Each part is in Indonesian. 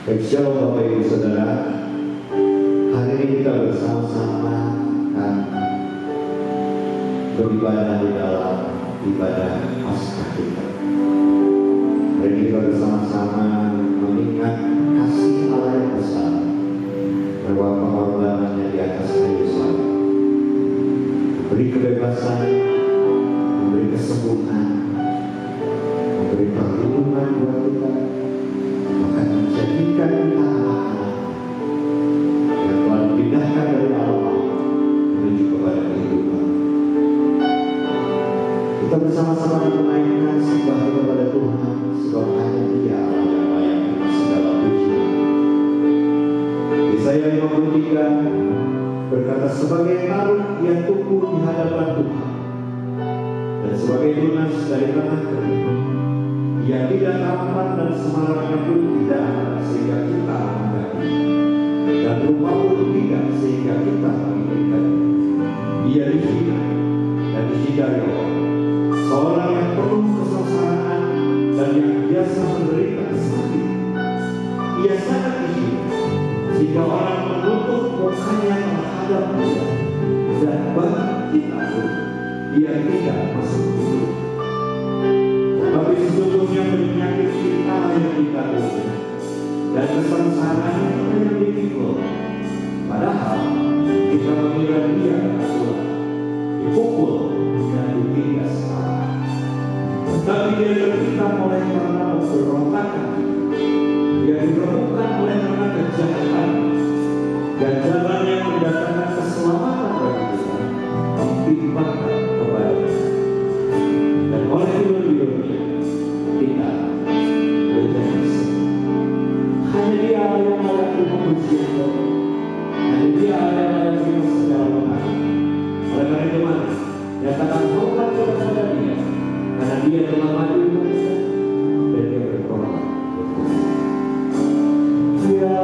Shalom Bapak Ibu Saudara, hari ini kita bersama-sama akan beribadah di dalam ibadah Paskah kita. Hari ini kita bersama-sama mengingat kasih Allah yang besar, bahwa pengorbanannya di atas kayu salib, memberi kebebasan, memberi kesembuhan, memberi perlindungan buat kita, akan menjadikan kita anak-anak yang telah dipindahkan dari alam maut menuju kepada kehidupan. Kita bersama-sama menaikkan sembah kepada Tuhan, sebab hanya Dia Allah yang layak dengan segala pujian. Yesaya 53 berkata, sebagai taruk yang tumbuh di hadapan Tuhan dan sebagai tunas dari tanah kering, Ia tidak tampan dan semarangnya pun tidak ada sehingga kita mengganti, dan rupa pun tidak sehingga kita menginginkan. Ia dihina dan dihindari orang, seorang yang penuh kesengsaraan dan yang biasa menderita sakit. Ia sangat dihina sehingga orang menutup mukanya terhadap Dia, dan bagi kita pun Ia tidak masuk hidup. Tapi sesungguhnya penyakit kita yang ditanggung dan kesengsaraan yang dipikul. Padahal kita mengira Dia adalah dipukul dan ditindas parah. Tetapi Dia tertimpa oleh karena pemberontakan, Dia diremukkan oleh karena kejahatan, dan jalan yang mendatangkan keselamatan bagi kita ditimpakan kepada-Nya. Dan oleh hidupnya kita menjadi sembuh. Hanya Dia yang layak dipuji, hanya Dia yang layak terima segala pujian. Oleh karena itu mari nyatakan hormat kepada Dia, karena Dia telah mati untuk kita dan Dia berkorban. Ya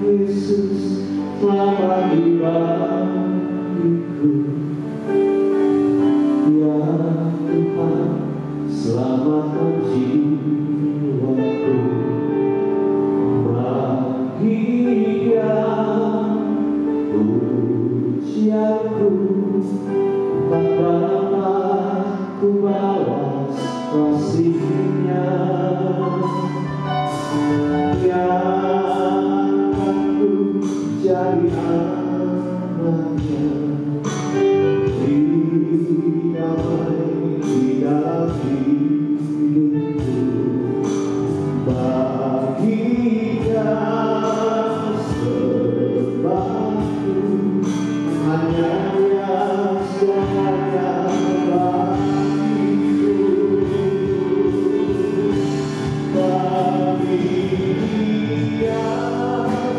Yesus, selamat di bagiku. Ya Tuhan, selamatkan jiwaku. Bagi Dia pujianku, tak dapat ku balas kasih-Nya. Biarkanku jadi anak-Nya, damai di dalam hidupku. Bagi Dia sebabku, hanya Dia segalanya bagiku. Bagi Dia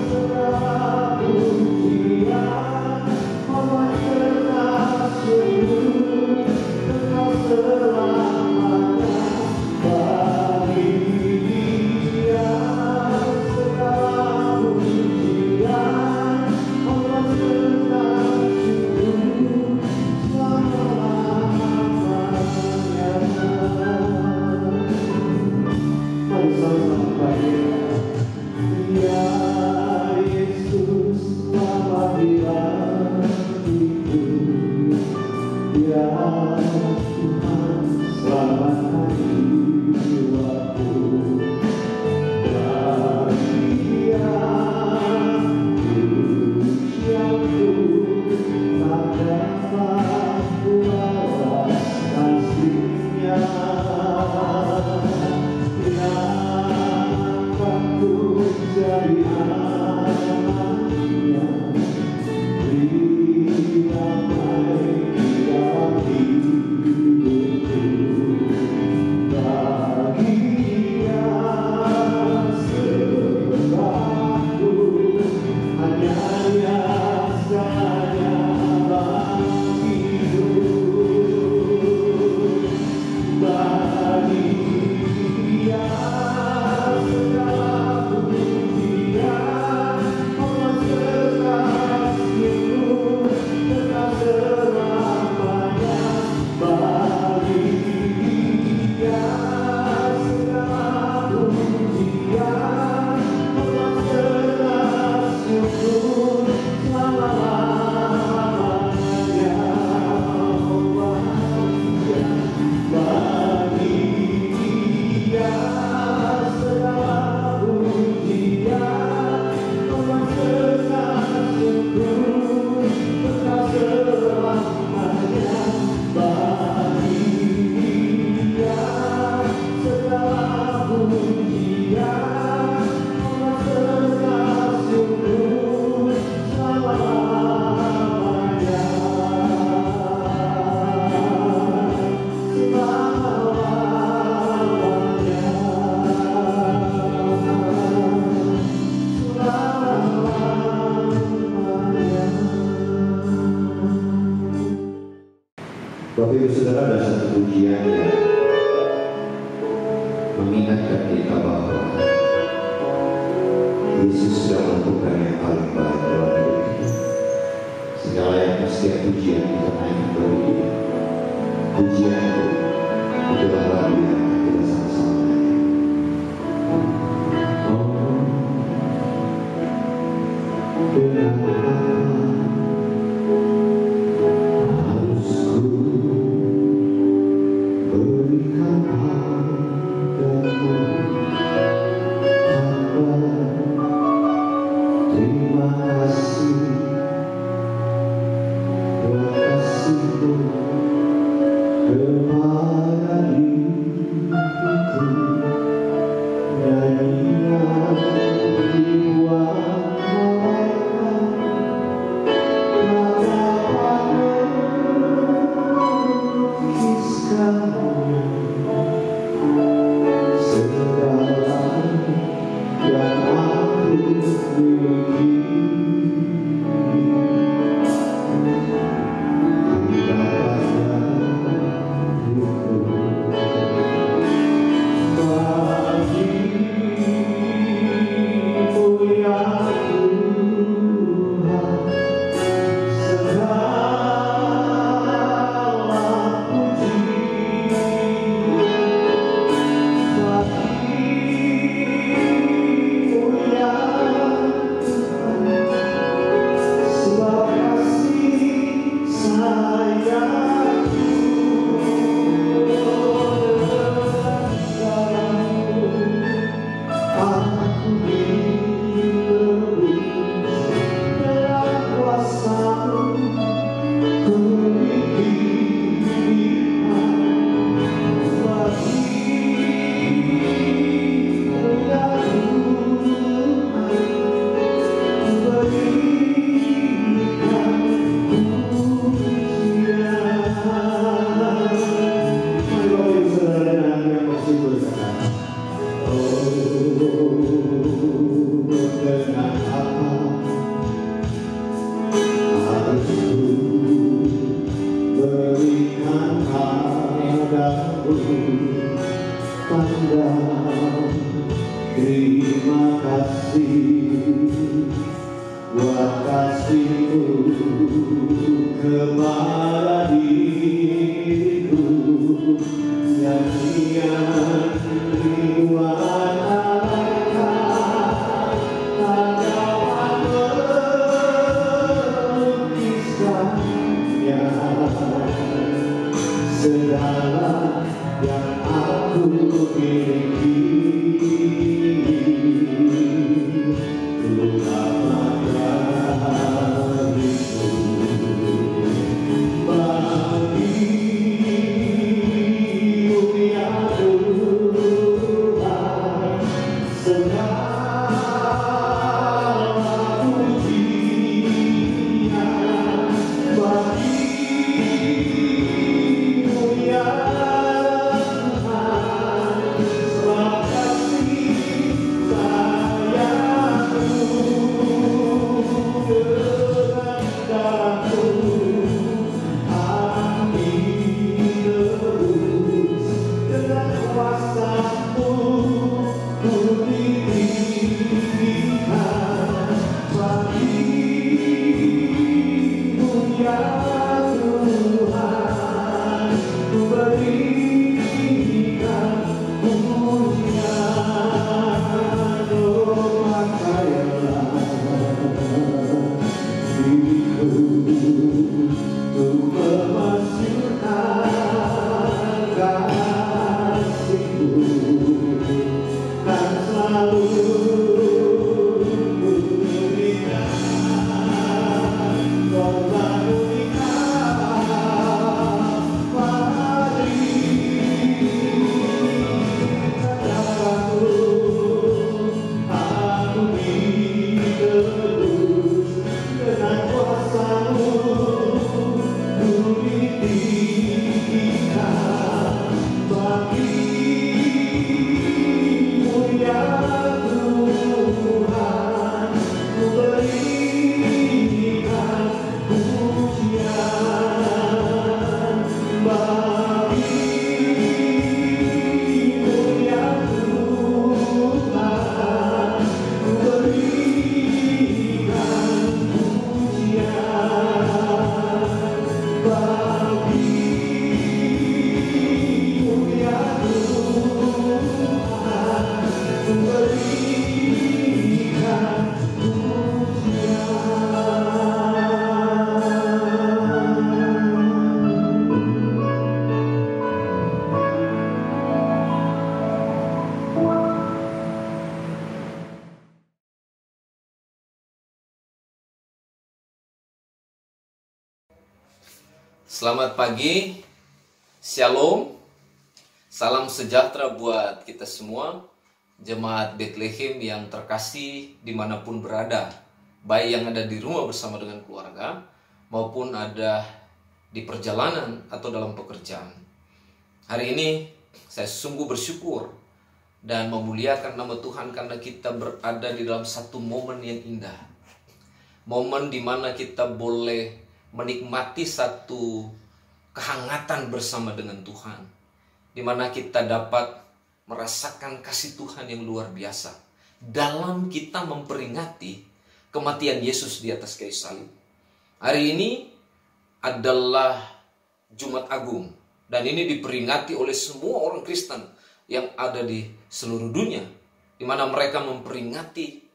segala pujian, hormat serta syukur, Engkau selamanya satu pujian yang mengingatkan kita bahwa Yesus sudah melakukan yang paling baik dalam hidup kita. Segala yang setiap pujian kita naikkan bagi Dia. Pujian itulah lagu yang kita sama-sama terima kasih buat kasih-Mu kepada diriku, nyanyian ribuan alaikat tak dapat melukiskannya. Segala yang aku miliki Bye. Selamat pagi, Shalom, salam sejahtera buat kita semua, Jemaat Bethlehem yang terkasih dimanapun berada, baik yang ada di rumah bersama dengan keluarga, maupun ada di perjalanan atau dalam pekerjaan. Hari ini saya sungguh bersyukur dan memuliakan nama Tuhan karena kita berada di dalam satu momen yang indah. Momen di mana kita boleh menikmati satu kehangatan bersama dengan Tuhan, di mana kita dapat merasakan kasih Tuhan yang luar biasa dalam kita memperingati kematian Yesus di atas kayu salib. Hari ini adalah Jumat Agung, dan ini diperingati oleh semua orang Kristen yang ada di seluruh dunia, di mana mereka memperingati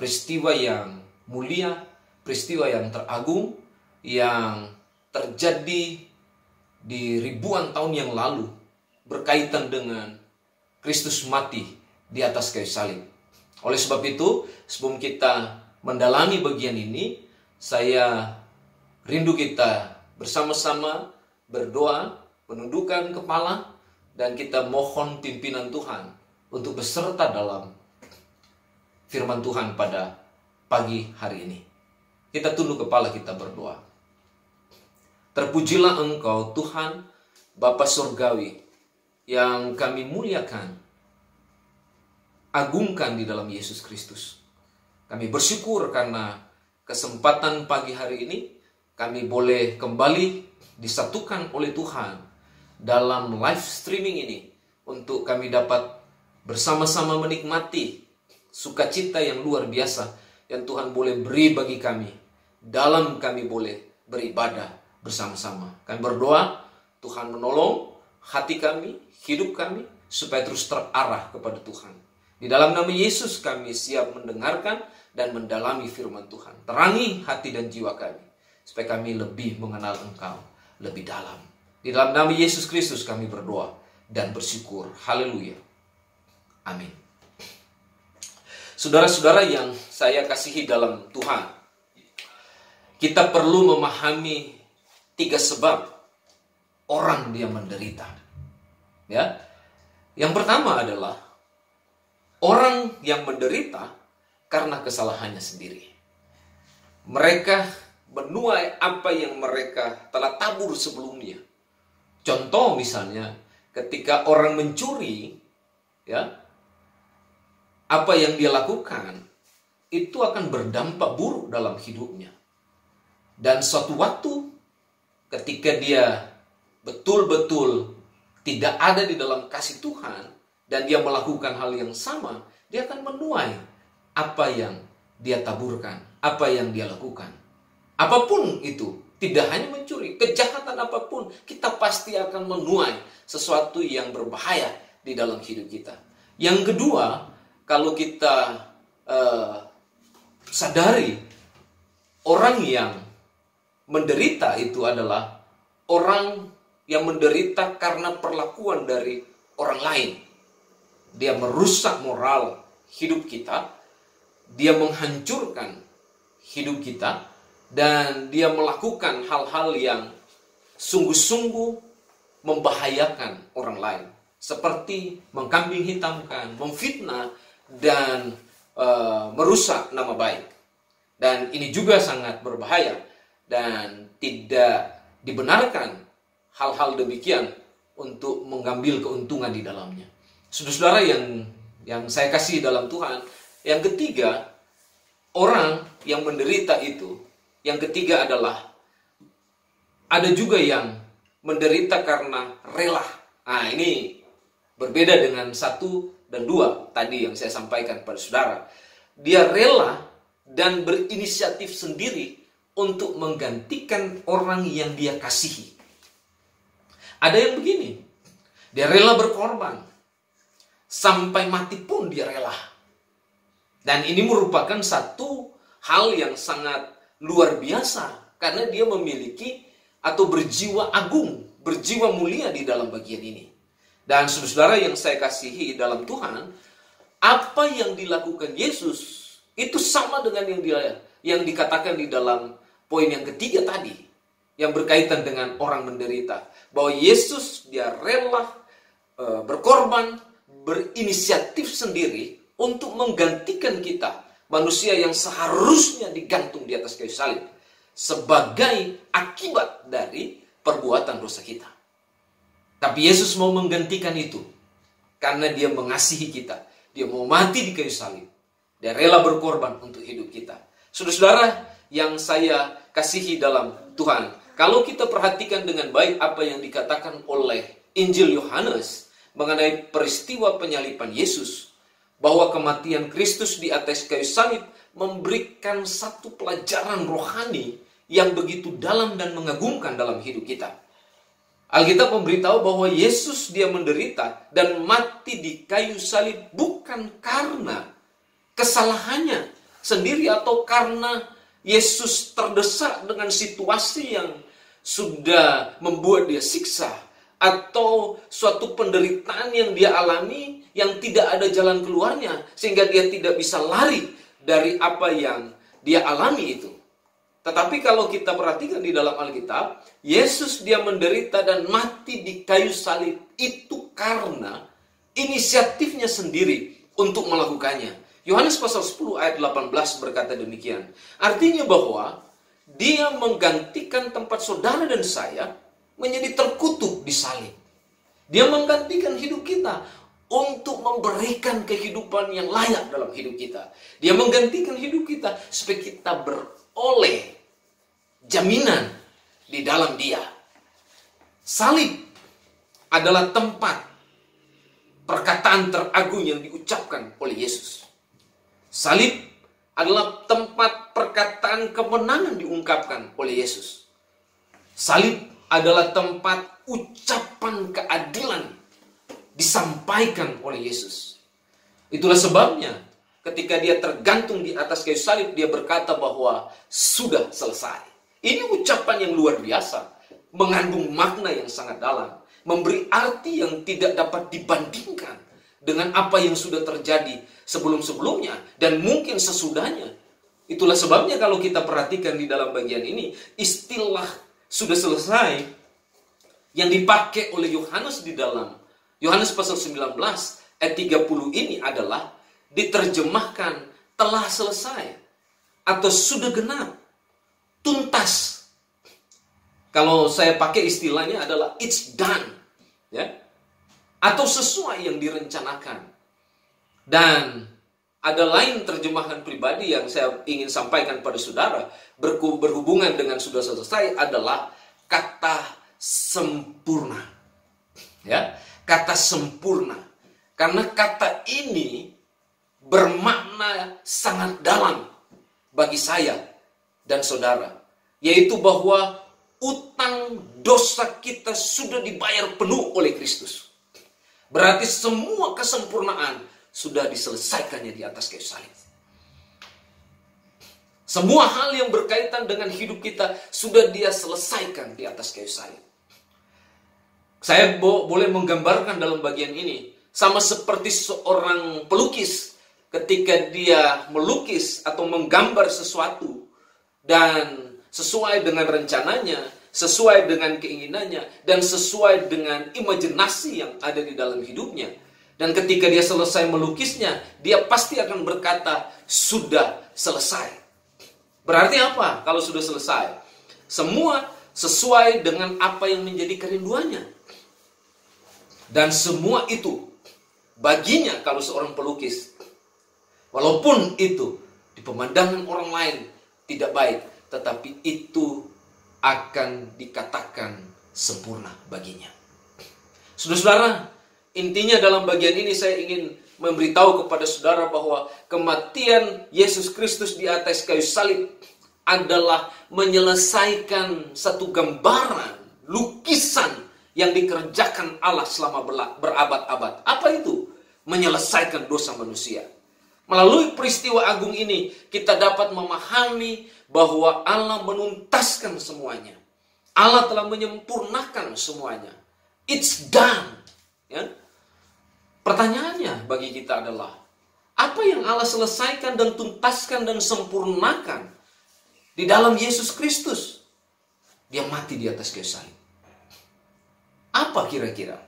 peristiwa yang mulia, peristiwa yang teragung, yang terjadi di ribuan tahun yang lalu berkaitan dengan Kristus mati di atas kayu salib. Oleh sebab itu, sebelum kita mendalami bagian ini, saya rindu kita bersama-sama berdoa, menundukkan kepala, dan kita mohon pimpinan Tuhan untuk beserta dalam firman Tuhan pada pagi hari ini. Kita tunduk kepala, kita berdoa. Terpujilah Engkau Tuhan Bapa Surgawi yang kami muliakan, agungkan di dalam Yesus Kristus. Kami bersyukur karena kesempatan pagi hari ini kami boleh kembali disatukan oleh Tuhan dalam live streaming ini, untuk kami dapat bersama-sama menikmati sukacita yang luar biasa yang Tuhan boleh beri bagi kami dalam kami boleh beribadah bersama-sama. Kami berdoa Tuhan menolong hati kami, hidup kami, supaya terus terarah kepada Tuhan. Di dalam nama Yesus kami siap mendengarkan dan mendalami firman Tuhan. Terangi hati dan jiwa kami, supaya kami lebih mengenal Engkau lebih dalam. Di dalam nama Yesus Kristus kami berdoa dan bersyukur. Haleluya. Amin. Saudara-saudara yang saya kasihi dalam Tuhan, kita perlu memahami 3 sebab orang dia menderita. Ya. Yang pertama adalah orang yang menderita karena kesalahannya sendiri. Mereka menuai apa yang mereka telah tabur sebelumnya. Contoh misalnya, ketika orang mencuri, ya, apa yang dia lakukan itu akan berdampak buruk dalam hidupnya. Dan suatu waktu ketika dia betul-betul tidak ada di dalam kasih Tuhan dan dia melakukan hal yang sama, dia akan menuai apa yang dia taburkan, apa yang dia lakukan. Apapun itu, tidak hanya mencuri, kejahatan apapun, kita pasti akan menuai sesuatu yang berbahaya di dalam hidup kita. Yang kedua, kalau kita sadari, orang yang menderita itu adalah orang yang menderita karena perlakuan dari orang lain. Dia merusak moral hidup kita, dia menghancurkan hidup kita, dan dia melakukan hal-hal yang sungguh-sungguh membahayakan orang lain, seperti mengkambing hitamkan, memfitnah, dan merusak nama baik. Dan ini juga sangat berbahaya dan tidak dibenarkan hal-hal demikian untuk mengambil keuntungan di dalamnya. Saudara-saudara yang saya kasih dalam Tuhan, yang ketiga, orang yang menderita itu, yang ketiga adalah ada juga yang menderita karena rela. Nah, ini berbeda dengan 1 dan 2 tadi yang saya sampaikan kepada saudara. Dia rela dan berinisiatif sendiri untuk menggantikan orang yang dia kasihi. Ada yang begini, dia rela berkorban, sampai mati pun dia rela. Dan ini merupakan satu hal yang sangat luar biasa, karena dia memiliki atau berjiwa agung, berjiwa mulia di dalam bagian ini. Dan saudara yang saya kasihi dalam Tuhan, apa yang dilakukan Yesus itu sama dengan yang dikatakan di dalam poin yang ketiga tadi. yang berkaitan dengan orang menderita. Bahwa Yesus dia rela berkorban, berinisiatif sendiri untuk menggantikan kita, manusia yang seharusnya digantung di atas kayu salib, sebagai akibat dari perbuatan dosa kita. Tapi Yesus mau menggantikan itu karena dia mengasihi kita. Dia mau mati di kayu salib. Dia rela berkorban untuk hidup kita. Saudara-saudara yang saya kasihi dalam Tuhan, kalau kita perhatikan dengan baik apa yang dikatakan oleh Injil Yohanes mengenai peristiwa penyaliban Yesus, bahwa kematian Kristus di atas kayu salib memberikan satu pelajaran rohani yang begitu dalam dan mengagumkan dalam hidup kita. Alkitab memberitahu bahwa Yesus dia menderita dan mati di kayu salib bukan karena kesalahannya sendiri atau karena Yesus terdesak dengan situasi yang sudah membuat dia siksa, atau suatu penderitaan yang dia alami yang tidak ada jalan keluarnya sehingga dia tidak bisa lari dari apa yang dia alami itu. Tetapi kalau kita perhatikan di dalam Alkitab, Yesus dia menderita dan mati di kayu salib itu karena inisiatifnya sendiri untuk melakukannya. Yohanes pasal 10 ayat 18 berkata demikian. Artinya bahwa dia menggantikan tempat saudara dan saya menjadi terkutuk di salib. Dia menggantikan hidup kita untuk memberikan kehidupan yang layak dalam hidup kita. Dia menggantikan hidup kita supaya kita beroleh jaminan di dalam Dia. Salib adalah tempat perkataan teragung yang diucapkan oleh Yesus. Salib adalah tempat perkataan kemenangan diungkapkan oleh Yesus. Salib adalah tempat ucapan keadilan disampaikan oleh Yesus. Itulah sebabnya ketika dia tergantung di atas kayu salib, dia berkata bahwa sudah selesai. Ini ucapan yang luar biasa, mengandung makna yang sangat dalam, memberi arti yang tidak dapat dibandingkan dengan apa yang sudah terjadi sebelum-sebelumnya dan mungkin sesudahnya. Itulah sebabnya kalau kita perhatikan di dalam bagian ini, istilah sudah selesai yang dipakai oleh Yohanes di dalam Yohanes pasal 19 ayat 30 ini adalah diterjemahkan telah selesai atau sudah genap, tuntas. Kalau saya pakai istilahnya adalah it's done, ya, atau sesuai yang direncanakan. Dan ada lain terjemahan pribadi yang saya ingin sampaikan pada saudara berhubungan dengan sudah selesai adalah kata sempurna. Ya, kata sempurna. Karena kata ini bermakna sangat dalam bagi saya dan saudara, yaitu bahwa utang dosa kita sudah dibayar penuh oleh Kristus. Berarti semua kesempurnaan sudah diselesaikannya di atas kayu salib. Semua hal yang berkaitan dengan hidup kita sudah dia selesaikan di atas kayu salib. Saya boleh menggambarkan dalam bagian ini sama seperti seorang pelukis ketika dia melukis atau menggambar sesuatu dan sesuai dengan rencananya, sesuai dengan keinginannya, dan sesuai dengan imajinasi yang ada di dalam hidupnya. Dan ketika dia selesai melukisnya, dia pasti akan berkata, sudah selesai. Berarti apa kalau sudah selesai? Semua sesuai dengan apa yang menjadi kerinduannya. Dan semua itu baginya kalau seorang pelukis, walaupun itu di pemandangan orang lain tidak baik, tetapi itu akan dikatakan sempurna baginya. Saudara-saudara, intinya dalam bagian ini saya ingin memberitahu kepada saudara bahwa kematian Yesus Kristus di atas kayu salib adalah menyelesaikan satu gambaran, lukisan yang dikerjakan Allah selama berabad-abad. Apa itu? Menyelesaikan dosa manusia. Melalui peristiwa agung ini, kita dapat memahami bahwa Allah menuntaskan semuanya. Allah telah menyempurnakan semuanya. It's done. Ya? Pertanyaannya bagi kita adalah, apa yang Allah selesaikan dan tuntaskan dan sempurnakan di dalam Yesus Kristus? Dia mati di atas kayu salib. Apa kira-kira?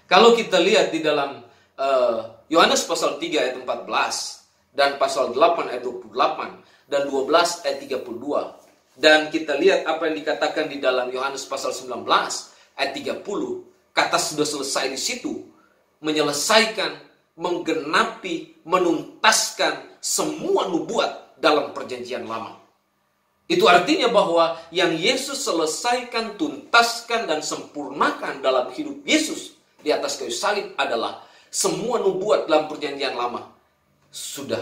Kalau kita lihat di dalam Yohanes pasal 3 ayat 14 dan pasal 8 ayat 28 dan 12 ayat 32, dan kita lihat apa yang dikatakan di dalam Yohanes pasal 19 ayat 30, kata sudah selesai di situ, menyelesaikan, menggenapi, menuntaskan semua nubuat dalam perjanjian lama. Itu artinya bahwa yang Yesus selesaikan, tuntaskan, dan sempurnakan dalam hidup Yesus di atas kayu salib adalah semua nubuat dalam perjanjian lama sudah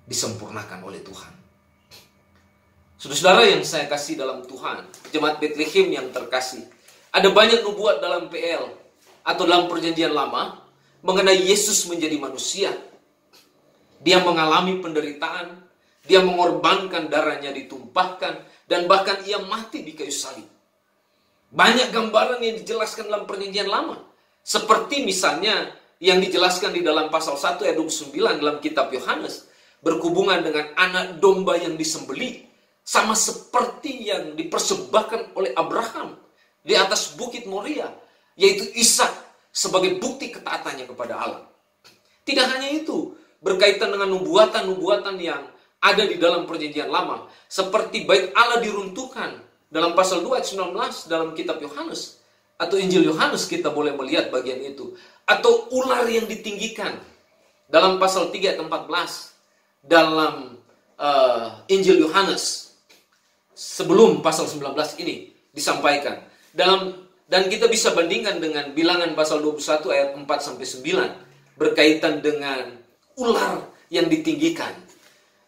disempurnakan oleh Tuhan. Saudara-saudara yang saya kasih dalam Tuhan, jemaat Bethlehem yang terkasih, ada banyak nubuat dalam PL atau dalam perjanjian lama mengenai Yesus menjadi manusia. Dia mengalami penderitaan, dia mengorbankan darahnya ditumpahkan, dan bahkan ia mati di kayu salib. Banyak gambaran yang dijelaskan dalam perjanjian lama, seperti misalnya yang dijelaskan di dalam pasal 1 ayat 29 dalam kitab Yohanes, berhubungan dengan anak domba yang disembelih, sama seperti yang dipersembahkan oleh Abraham di atas bukit Moria, yaitu Ishak sebagai bukti ketaatannya kepada Allah. Tidak hanya itu, berkaitan dengan nubuatan-nubuatan yang ada di dalam perjanjian lama, seperti bait Allah diruntuhkan dalam pasal 2 ayat 19 dalam kitab Yohanes, atau Injil Yohanes kita boleh melihat bagian itu, atau ular yang ditinggikan dalam pasal 3 ayat 14 dalam Injil Yohanes. Sebelum pasal 19 ini disampaikan dan kita bisa bandingkan dengan Bilangan pasal 21 ayat 4-9 berkaitan dengan ular yang ditinggikan.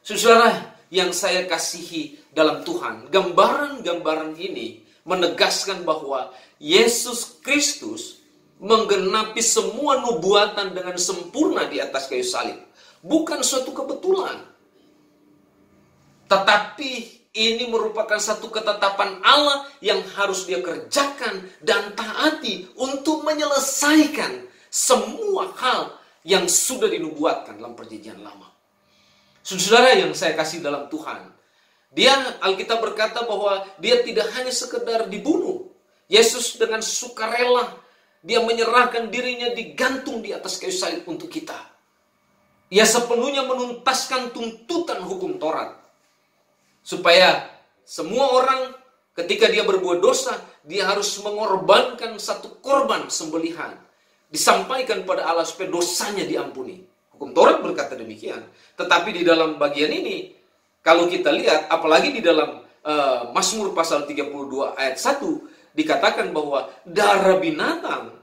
Saudara yang saya kasihi dalam Tuhan, gambaran-gambaran ini menegaskan bahwa Yesus Kristus menggenapi semua nubuatan dengan sempurna di atas kayu salib. Bukan suatu kebetulan, tetapi ini merupakan satu ketetapan Allah yang harus dia kerjakan dan taati untuk menyelesaikan semua hal yang sudah dinubuatkan dalam perjanjian lama. Saudara yang saya kasih dalam Tuhan, Alkitab berkata bahwa dia tidak hanya sekedar dibunuh. Yesus dengan sukarela, dia menyerahkan dirinya digantung di atas kayu salib untuk kita. Ia sepenuhnya menuntaskan tuntutan hukum Taurat, supaya semua orang ketika dia berbuat dosa, dia harus mengorbankan satu korban sembelihan, disampaikan pada Allah supaya dosanya diampuni. Hukum Taurat berkata demikian. Tetapi di dalam bagian ini, kalau kita lihat, apalagi di dalam Mazmur pasal 32 ayat 1, dikatakan bahwa darah binatang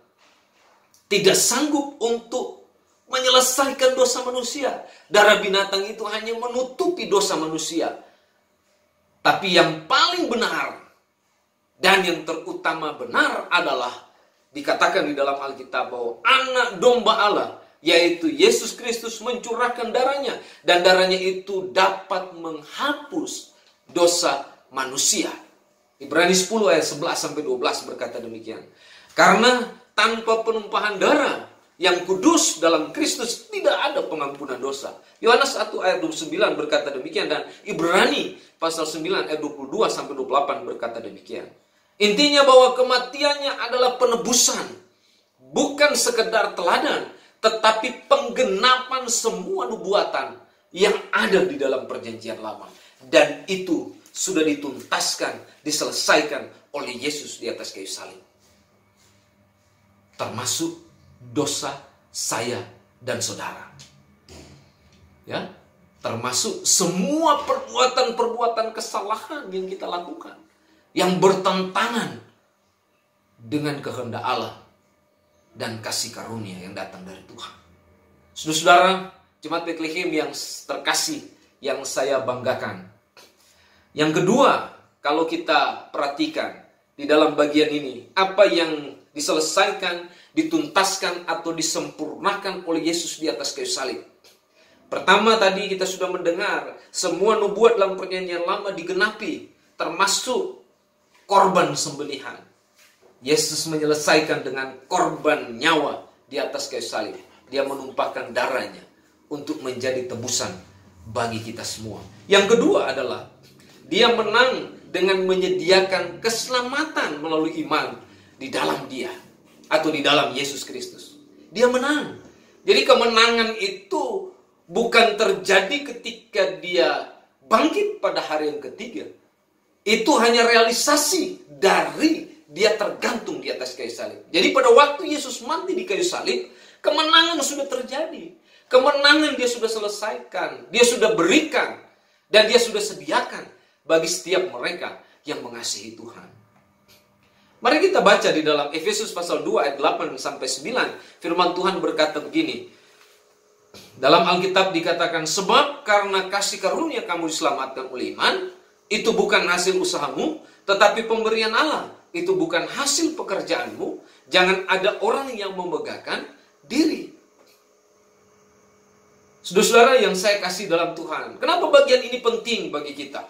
tidak sanggup untuk menyelesaikan dosa manusia. Darah binatang itu hanya menutupi dosa manusia. Tapi yang paling benar dan yang terutama benar adalah dikatakan di dalam Alkitab bahwa anak domba Allah, yaitu Yesus Kristus, mencurahkan darahnya, dan darahnya itu dapat menghapus dosa manusia. Ibrani 10 ayat 11-12 berkata demikian. Karena tanpa penumpahan darah yang kudus dalam Kristus tidak ada pengampunan dosa. Yohanes 1 ayat 29 berkata demikian, dan Ibrani pasal 9 ayat 22-28 berkata demikian. Intinya bahwa kematiannya adalah penebusan, bukan sekedar teladan, tetapi penggenapan semua nubuatan yang ada di dalam perjanjian lama. Dan itu sudah dituntaskan, diselesaikan oleh Yesus di atas kayu salib. Termasuk dosa saya dan saudara. Ya, termasuk semua perbuatan-perbuatan kesalahan yang kita lakukan, yang bertentangan dengan kehendak Allah dan kasih karunia yang datang dari Tuhan. Saudara-saudara, jemaat Bethlehem yang terkasih, yang saya banggakan. Yang kedua, kalau kita perhatikan di dalam bagian ini, apa yang diselesaikan, dituntaskan atau disempurnakan oleh Yesus di atas kayu salib. Pertama tadi kita sudah mendengar semua nubuat dalam perjanjian lama digenapi, termasuk korban sembelihan. Yesus menyelesaikan dengan korban nyawa di atas kayu salib. Dia menumpahkan darahnya untuk menjadi tebusan bagi kita semua. Yang kedua adalah dia menang dengan menyediakan keselamatan melalui iman di dalam Dia atau di dalam Yesus Kristus. Dia menang. Jadi kemenangan itu bukan terjadi ketika Dia bangkit pada hari yang ketiga. Itu hanya realisasi dari Dia tergantung di atas kayu salib. Jadi pada waktu Yesus mati di kayu salib, kemenangan sudah terjadi. Kemenangan Dia sudah selesaikan. Dia sudah berikan. Dan Dia sudah sediakan bagi setiap mereka yang mengasihi Tuhan. Mari kita baca di dalam Efesus pasal 2 ayat 8 sampai 9. Firman Tuhan berkata begini. Dalam Alkitab dikatakan, sebab karena kasih karunia kamu diselamatkan oleh iman, itu bukan hasil usahamu, tetapi pemberian Allah. Itu bukan hasil pekerjaanmu. Jangan ada orang yang membanggakan diri. Saudara-saudara yang saya kasih dalam Tuhan, kenapa bagian ini penting bagi kita?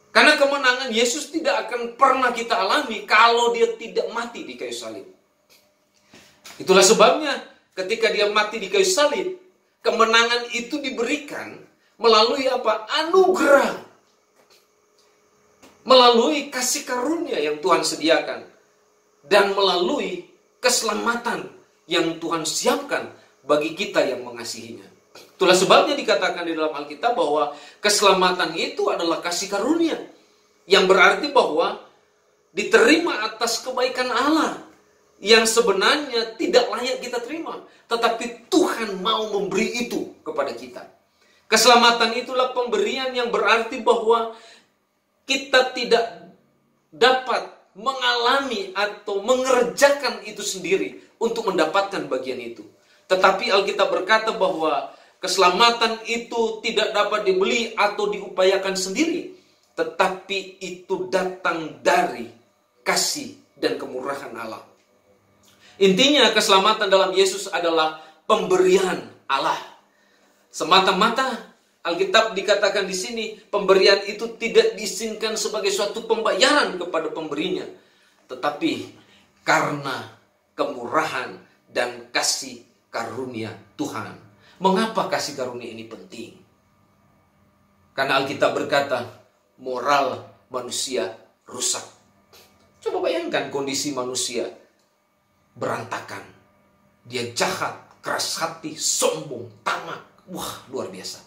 Karena kemenangan Yesus tidak akan pernah kita alami kalau Dia tidak mati di kayu salib. Itulah sebabnya ketika Dia mati di kayu salib, kemenangan itu diberikan melalui apa? Anugerah. Melalui kasih karunia yang Tuhan sediakan. Dan melalui keselamatan yang Tuhan siapkan bagi kita yang mengasihinya. Itulah sebabnya dikatakan di dalam Alkitab bahwa keselamatan itu adalah kasih karunia. Yang berarti bahwa diterima atas kebaikan Allah yang sebenarnya tidak layak kita terima. Tetapi Tuhan mau memberi itu kepada kita. Keselamatan itulah pemberian yang berarti bahwa kita tidak dapat mengalami atau mengerjakan itu sendiri untuk mendapatkan bagian itu. Tetapi Alkitab berkata bahwa keselamatan itu tidak dapat dibeli atau diupayakan sendiri. Tetapi itu datang dari kasih dan kemurahan Allah. Intinya keselamatan dalam Yesus adalah pemberian Allah. Semata-mata Alkitab dikatakan di sini, pemberian itu tidak diizinkan sebagai suatu pembayaran kepada pemberinya. Tetapi karena kemurahan dan kasih karunia Tuhan. Mengapa kasih karunia ini penting? Karena Alkitab berkata, moral manusia rusak. Coba bayangkan kondisi manusia berantakan. Dia jahat, keras hati, sombong, tamak. Wah, luar biasa.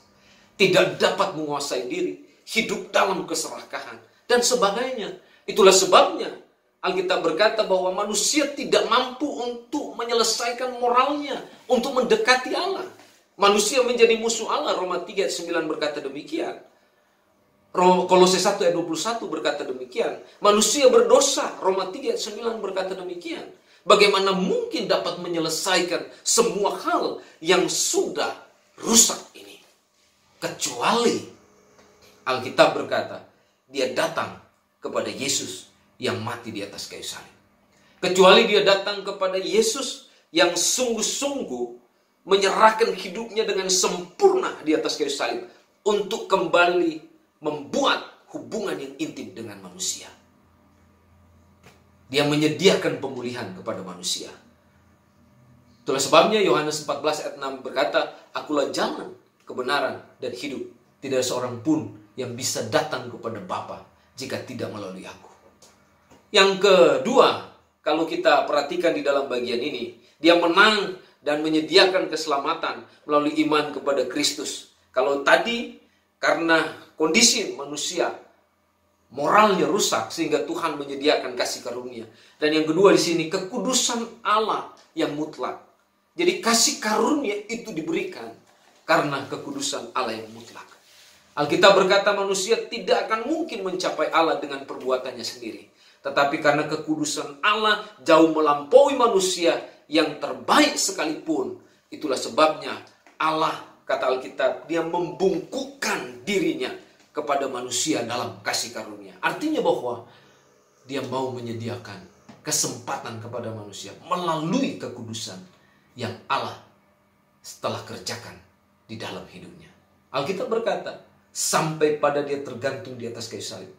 Tidak dapat menguasai diri, hidup dalam keserakahan, dan sebagainya. Itulah sebabnya Alkitab berkata bahwa manusia tidak mampu untuk menyelesaikan moralnya, untuk mendekati Allah. Manusia menjadi musuh Allah, Roma 3 ayat 9 berkata demikian. Kolose 1 ayat 21 berkata demikian. Manusia berdosa, Roma 3 ayat 9 berkata demikian. Bagaimana mungkin dapat menyelesaikan semua hal yang sudah rusak ini? Kecuali Alkitab berkata, Dia datang kepada Yesus yang mati di atas kayu salib. Kecuali Dia datang kepada Yesus yang sungguh-sungguh menyerahkan hidupnya dengan sempurna di atas kayu salib untuk kembali membuat hubungan yang intim dengan manusia. Dia menyediakan pemulihan kepada manusia. Itulah sebabnya Yohanes 14 ayat 6 berkata, Akulah jalan, kebenaran, dan hidup. Tidak ada seorang pun yang bisa datang kepada Bapa jika tidak melalui aku. Yang kedua, kalau kita perhatikan di dalam bagian ini, Dia menang dan menyediakan keselamatan melalui iman kepada Kristus. Kalau tadi karena kondisi manusia moralnya rusak sehingga Tuhan menyediakan kasih karunia. Dan yang kedua di sini kekudusan Allah yang mutlak. Jadi kasih karunia itu diberikan karena kekudusan Allah yang mutlak. Alkitab berkata manusia tidak akan mungkin mencapai Allah dengan perbuatannya sendiri. Tetapi karena kekudusan Allah jauh melampaui manusia yang terbaik sekalipun. Itulah sebabnya Allah, kata Alkitab, Dia membungkukkan dirinya kepada manusia dalam kasih karunia. Artinya bahwa Dia mau menyediakan kesempatan kepada manusia melalui kekudusan yang Allah setelah kerjakan di dalam hidupnya. Alkitab berkata, sampai pada Dia tergantung di atas kayu salib,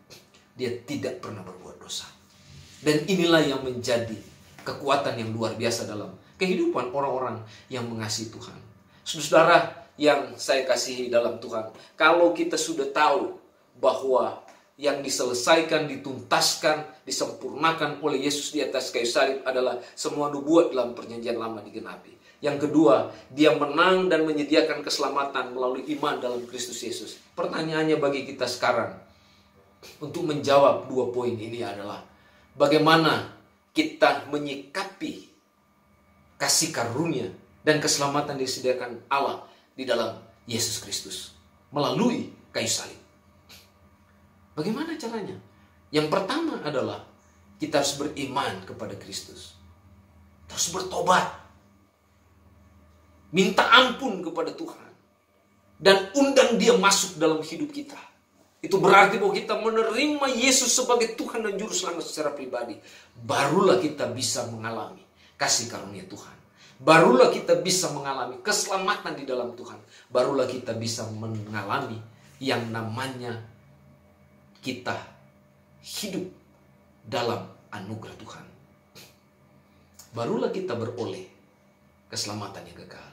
Dia tidak pernah berbuat dosa. Dan inilah yang menjadi kekuatan yang luar biasa dalam kehidupan orang-orang yang mengasihi Tuhan. Saudara yang saya kasihi dalam Tuhan, kalau kita sudah tahu bahwa yang diselesaikan, dituntaskan, disempurnakan oleh Yesus di atas kayu salib adalah semua nubuat dalam perjanjian lama digenapi. Yang kedua, dia menang dan menyediakan keselamatan melalui iman dalam Kristus Yesus. Pertanyaannya bagi kita sekarang untuk menjawab dua poin ini adalah bagaimana kita menyikapi kasih karunia dan keselamatan disediakan Allah di dalam Yesus Kristus melalui kayu salib. Bagaimana caranya? Yang pertama adalah kita harus beriman kepada Kristus. Terus bertobat. Minta ampun kepada Tuhan. Dan undang dia masuk dalam hidup kita. Itu berarti bahwa kita menerima Yesus sebagai Tuhan dan Juru Selamat secara pribadi. Barulah kita bisa mengalami kasih karunia Tuhan. Barulah kita bisa mengalami keselamatan di dalam Tuhan. Barulah kita bisa mengalami yang namanya kita hidup dalam anugerah Tuhan. Barulah kita beroleh keselamatan yang kekal.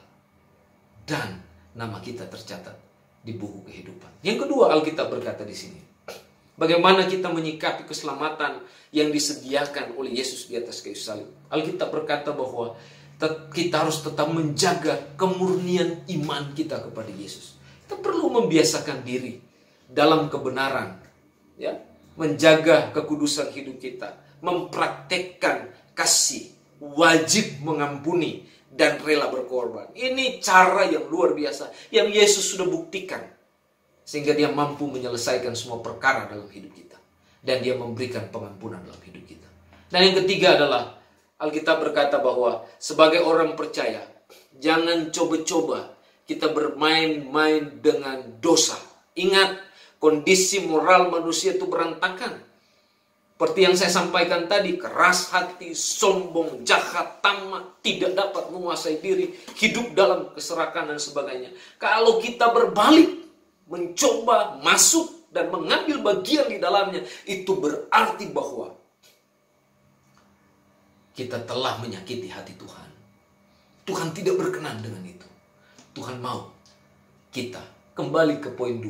Dan nama kita tercatat di buku kehidupan. Yang kedua, Alkitab berkata di sini, bagaimana kita menyikapi keselamatan yang disediakan oleh Yesus di atas kayu salib. Alkitab berkata bahwa kita harus tetap menjaga kemurnian iman kita kepada Yesus. Kita perlu membiasakan diri dalam kebenaran, ya, menjaga kekudusan hidup kita, mempraktekkan kasih, wajib mengampuni dan rela berkorban. Ini cara yang luar biasa yang Yesus sudah buktikan sehingga dia mampu menyelesaikan semua perkara dalam hidup kita dan dia memberikan pengampunan dalam hidup kita. Dan yang ketiga adalah Alkitab berkata bahwa sebagai orang percaya jangan coba-coba kita bermain-main dengan dosa. Ingat, kondisi moral manusia itu berantakan. Seperti yang saya sampaikan tadi, keras hati, sombong, jahat, tamak, tidak dapat menguasai diri, hidup dalam keserakahan dan sebagainya. Kalau kita berbalik, mencoba masuk dan mengambil bagian di dalamnya, itu berarti bahwa kita telah menyakiti hati Tuhan. Tuhan tidak berkenan dengan itu. Tuhan mau kita kembali ke poin 2.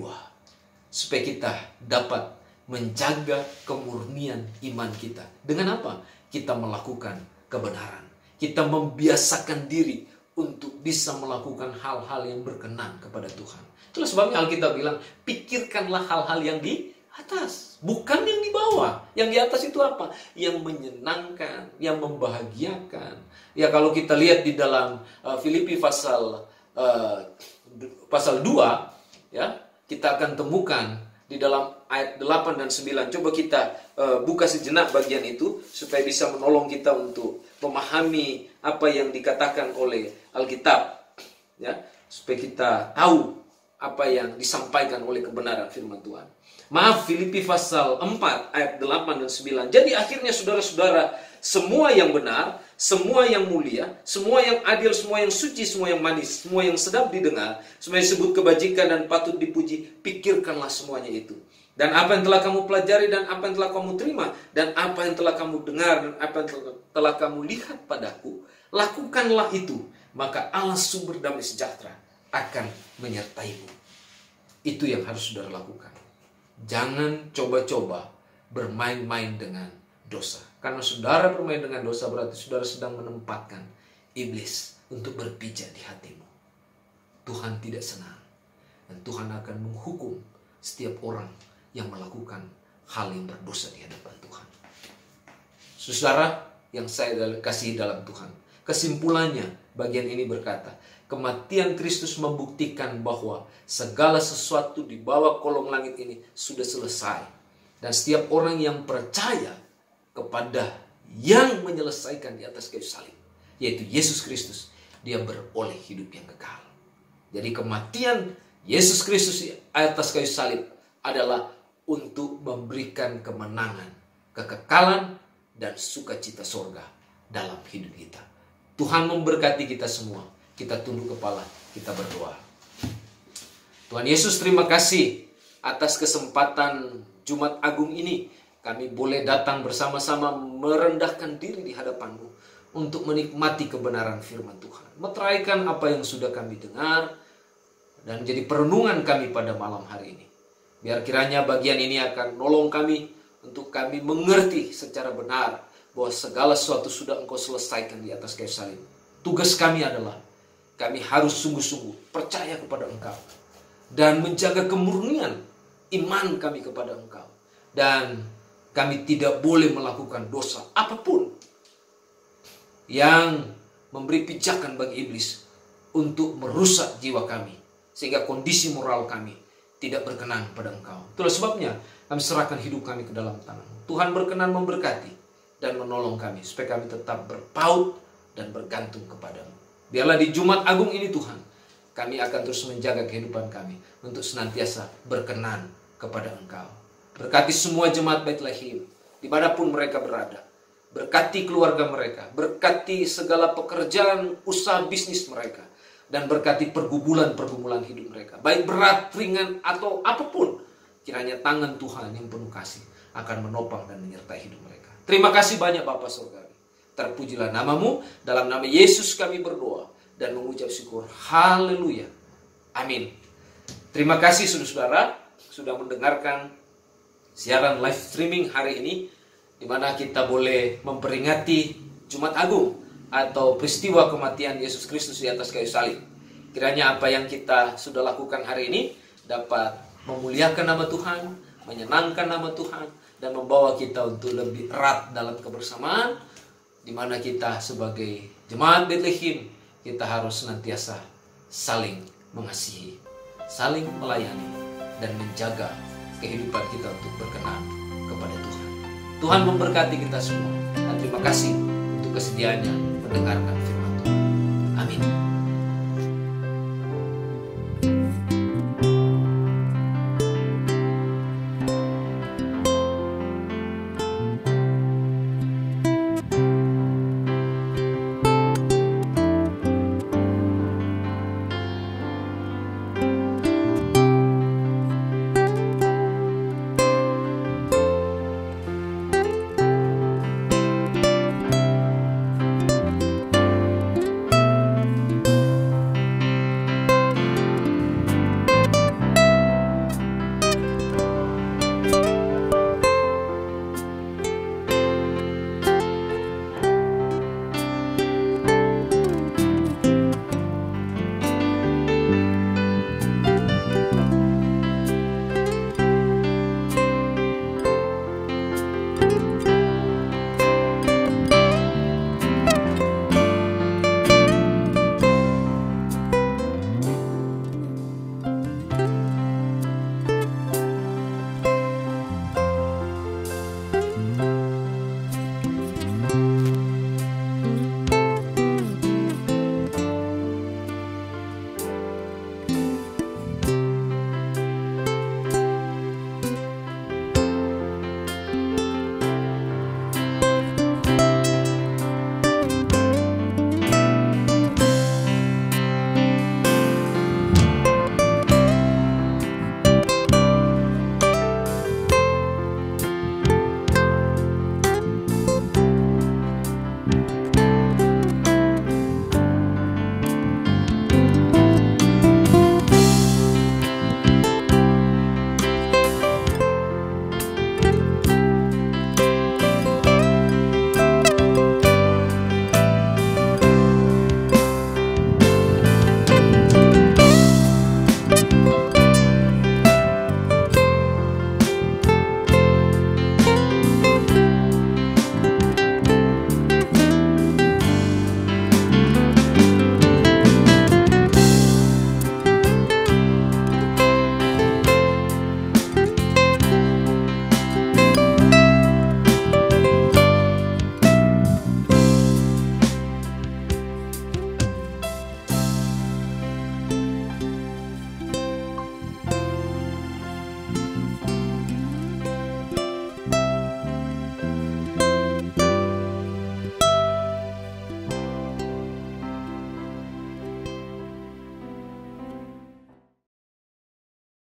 Supaya kita dapat menjaga kemurnian iman kita. Dengan apa? Kita melakukan kebenaran. Kita membiasakan diri untuk bisa melakukan hal-hal yang berkenan kepada Tuhan. Itulah sebabnya Alkitab bilang, pikirkanlah hal-hal yang di atas, bukan yang di bawah. Yang di atas itu apa? Yang menyenangkan, yang membahagiakan. Ya, kalau kita lihat di dalam Filipi pasal 2, ya, kita akan temukan di dalam ayat 8 dan 9. Coba kita buka sejenak bagian itu supaya bisa menolong kita untuk memahami apa yang dikatakan oleh Alkitab, ya, supaya kita tahu apa yang disampaikan oleh kebenaran firman Tuhan. Maaf, Filipi pasal 4 ayat 8 dan 9. Jadi akhirnya saudara-saudara, semua yang benar, semua yang mulia, semua yang adil, semua yang suci, semua yang manis, semua yang sedap didengar, semua yang disebut kebajikan dan patut dipuji, pikirkanlah semuanya itu. Dan apa yang telah kamu pelajari dan apa yang telah kamu terima dan apa yang telah kamu dengar dan apa yang telah kamu lihat padaku, lakukanlah itu, maka Allah sumber damai sejahtera akan menyertaimu. Itu yang harus saudara lakukan. Jangan coba-coba bermain-main dengan dosa. Karena saudara bermain dengan dosa berarti saudara sedang menempatkan iblis untuk berpijak di hatimu. Tuhan tidak senang. Dan Tuhan akan menghukum setiap orang yang melakukan hal yang berdosa di hadapan Tuhan. Saudara yang saya kasih dalam Tuhan, kesimpulannya bagian ini berkata, kematian Kristus membuktikan bahwa segala sesuatu di bawah kolong langit ini sudah selesai. Dan setiap orang yang percaya kepada yang menyelesaikan di atas kayu salib, yaitu Yesus Kristus, dia beroleh hidup yang kekal. Jadi kematian Yesus Kristus di atas kayu salib adalah untuk memberikan kemenangan, kekekalan, dan sukacita sorga dalam hidup kita. Tuhan memberkati kita semua. Kita tunduk kepala, kita berdoa. Tuhan Yesus, terima kasih atas kesempatan Jumat Agung ini. Kami boleh datang bersama-sama merendahkan diri di hadapan-Mu untuk menikmati kebenaran firman Tuhan. Meteraikan apa yang sudah kami dengar dan jadi perenungan kami pada malam hari ini. Biar kiranya bagian ini akan nolong kami untuk kami mengerti secara benar bahwa segala sesuatu sudah Engkau selesaikan di atas kayu salib. Tugas kami adalah kami harus sungguh-sungguh percaya kepada Engkau dan menjaga kemurnian iman kami kepada Engkau. Dan kami tidak boleh melakukan dosa apapun yang memberi pijakan bagi iblis untuk merusak jiwa kami, sehingga kondisi moral kami tidak berkenan pada Engkau. Itulah sebabnya kami serahkan hidup kami ke dalam tangan-Mu. Tuhan berkenan memberkati dan menolong kami supaya kami tetap berpaut dan bergantung kepadamu. Biarlah di Jumat Agung ini Tuhan, kami akan terus menjaga kehidupan kami untuk senantiasa berkenan kepada Engkau. Berkati semua jemaat Bethlehem dimanapun mereka berada. Berkati keluarga mereka, berkati segala pekerjaan, usaha bisnis mereka, dan berkati pergumulan-pergumulan hidup mereka. Baik berat, ringan, atau apapun, kiranya tangan Tuhan yang penuh kasih akan menopang dan menyertai hidup mereka. Terima kasih banyak Bapa Surgawi. Terpujilah nama-Mu, dalam nama Yesus kami berdoa dan mengucap syukur. Haleluya. Amin. Terima kasih saudara-saudara sudah mendengarkan siaran live streaming hari ini, di mana kita boleh memperingati Jumat Agung atau peristiwa kematian Yesus Kristus di atas kayu salib. Kiranya apa yang kita sudah lakukan hari ini dapat memuliakan nama Tuhan, menyenangkan nama Tuhan, dan membawa kita untuk lebih erat dalam kebersamaan, di mana kita sebagai jemaat Bethlehem, kita harus senantiasa saling mengasihi, saling melayani, dan menjaga kehidupan kita untuk berkenan kepada Tuhan. Tuhan memberkati kita semua, dan terima kasih untuk kesediaannya mendengarkan firman.